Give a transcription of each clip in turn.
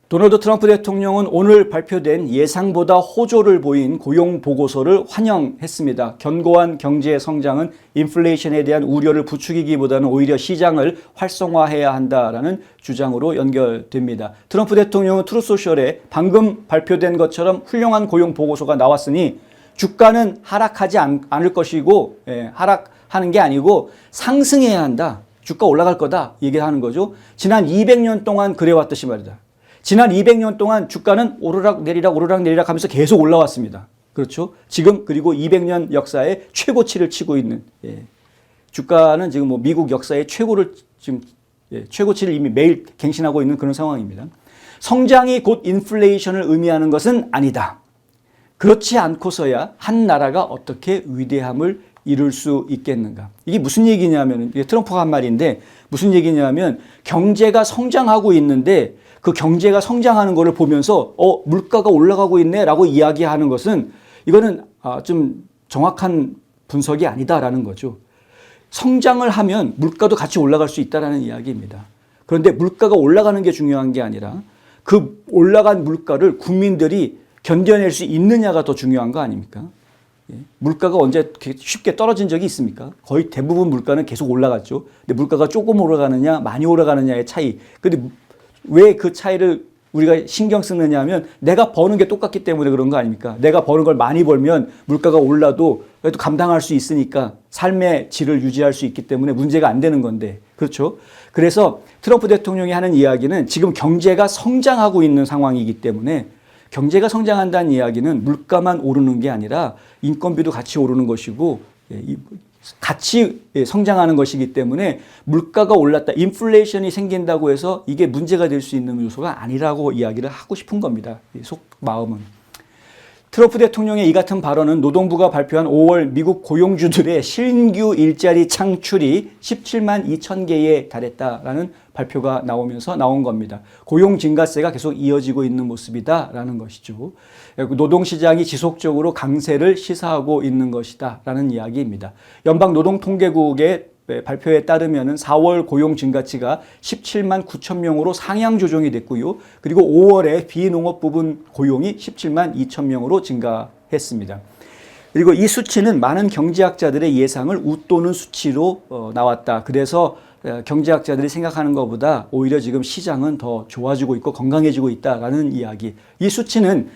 도널드 트럼프 대통령은 오늘 발표된 예상보다 호조를 보인 고용 보고서를 환영했습니다. 견고한 경제 성장은 인플레이션에 대한 우려를 부추기기보다는 오히려 시장을 활성화해야 한다라는 주장으로 연결됩니다. 트럼프 대통령은 트루소셜에 방금 발표된 것처럼 훌륭한 고용 보고서가 나왔으니 주가는 하락하지 않을 것이고 하락하는 게 아니고 상승해야 한다. 주가 올라갈 거다 얘기하는 거죠. 지난 200년 동안 그래왔듯이 말이다. 지난 200년 동안 주가는 오르락 내리락 하면서 계속 올라왔습니다. 그렇죠? 지금 그리고 200년 역사의 최고치를 치고 있는 주가는 지금 미국 역사의 최고를 지금 최고치를 이미 매일 갱신하고 있는 그런 상황입니다. 성장이 곧 인플레이션을 의미하는 것은 아니다. 그렇지 않고서야 한 나라가 어떻게 위대함을 이룰 수 있겠는가. 이게 무슨 얘기냐면 이게 트럼프가 한 말인데 무슨 얘기냐면 경제가 성장하고 있는데 그 경제가 성장하는 것을 보면서 물가가 올라가고 있네 라고 이야기하는 것은 이거는 좀 정확한 분석이 아니다라는 거죠. 성장을 하면 물가도 같이 올라갈 수 있다라는 이야기입니다. 그런데 물가가 올라가는 게 중요한 게 아니라 그 올라간 물가를 국민들이 견뎌낼 수 있느냐가 더 중요한 거 아닙니까? 물가가 언제 쉽게 떨어진 적이 있습니까? 거의 대부분 물가는 계속 올라갔죠. 근데 물가가 조금 올라가느냐 많이 올라가느냐의 차이. 근데 왜 그 차이를 우리가 신경 쓰느냐 하면 내가 버는 게 똑같기 때문에 그런 거 아닙니까? 내가 버는 걸 많이 벌면 물가가 올라도 그래도 감당할 수 있으니까 삶의 질을 유지할 수 있기 때문에 문제가 안 되는 건데 그렇죠? 그래서 트럼프 대통령이 하는 이야기는 지금 경제가 성장하고 있는 상황이기 때문에 경제가 성장한다는 이야기는 물가만 오르는 게 아니라 인건비도 같이 오르는 것이고 같이 성장하는 것이기 때문에 물가가 올랐다. 인플레이션이 생긴다고 해서 이게 문제가 될 수 있는 요소가 아니라고 이야기를 하고 싶은 겁니다. 속마음은. 트럼프 대통령의 이 같은 발언은 노동부가 발표한 5월 미국 고용주들의 신규 일자리 창출이 17만 2천 개에 달했다라는 발표가 나오면서 나온 겁니다. 고용 증가세가 계속 이어지고 있는 모습이다라는 것이죠. 노동시장이 지속적으로 강세를 시사하고 있는 것이다라는 이야기입니다. 연방노동통계국의 발표에 따르면 4월 고용 증가치가 17만 9천 명으로 상향 조정이 됐고요. 그리고 5월에 비농업 부분 고용이 17만 2천 명으로 증가했습니다. 그리고 이 수치는 많은 경제학자들의 예상을 웃도는 수치로 나왔다. 그래서 경제학자들이 생각하는 것보다 오히려 지금 시장은 더 좋아지고 있고 건강해지고 있다라는 이야기. 이 수치는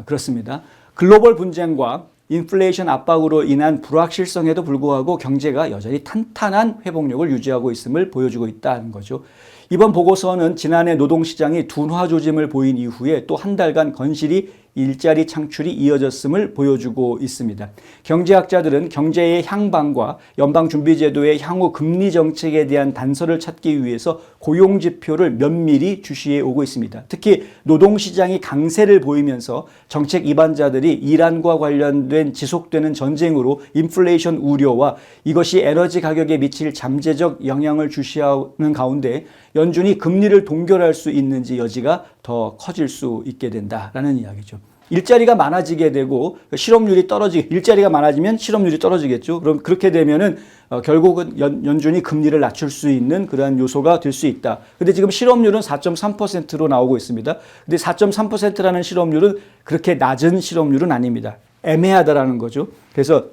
그렇습니다. 글로벌 분쟁과 인플레이션 압박으로 인한 불확실성에도 불구하고 경제가 여전히 탄탄한 회복력을 유지하고 있음을 보여주고 있다는 거죠. 이번 보고서는 지난해 노동시장이 둔화 조짐을 보인 이후에 또 한 달간 건실히 일자리 창출이 이어졌음을 보여주고 있습니다. 경제학자들은 경제의 향방과 연방준비제도의 향후 금리 정책에 대한 단서를 찾기 위해서 고용지표를 면밀히 주시해 오고 있습니다. 특히 노동시장이 강세를 보이면서 정책 입안자들이 이란과 관련된 지속되는 전쟁으로 인플레이션 우려와 이것이 에너지 가격에 미칠 잠재적 영향을 주시하는 가운데 연준이 금리를 동결할 수 있는지 여지가 더 커질 수 있게 된다라는 이야기죠. 일자리가 많아지게 되고 실업률이 일자리가 많아지면 실업률이 떨어지겠죠. 그럼 그렇게 되면은 결국은 연준이 금리를 낮출 수 있는 그러한 요소가 될 수 있다. 근데 지금 실업률은 4.3%로 나오고 있습니다. 근데 4.3%라는 실업률은 그렇게 낮은 실업률은 아닙니다. 애매하다라는 거죠. 그래서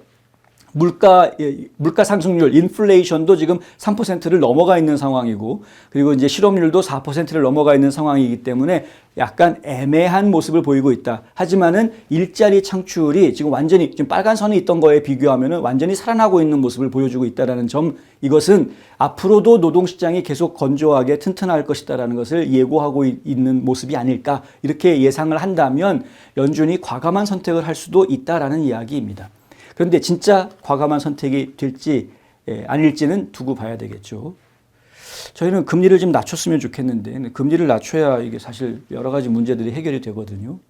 물가 상승률, 인플레이션도 지금 3%를 넘어가 있는 상황이고, 그리고 이제 실업률도 4%를 넘어가 있는 상황이기 때문에 약간 애매한 모습을 보이고 있다. 하지만은 일자리 창출이 지금 완전히 지금 빨간 선이 있던 거에 비교하면은 완전히 살아나고 있는 모습을 보여주고 있다라는 점, 이것은 앞으로도 노동시장이 계속 건조하게 튼튼할 것이다라는 것을 예고하고 있는 모습이 아닐까, 이렇게 예상을 한다면 연준이 과감한 선택을 할 수도 있다라는 이야기입니다. 그런데 진짜 과감한 선택이 될지 아닐지는 두고 봐야 되겠죠. 저희는 금리를 좀 낮췄으면 좋겠는데 금리를 낮춰야 이게 사실 여러 가지 문제들이 해결이 되거든요.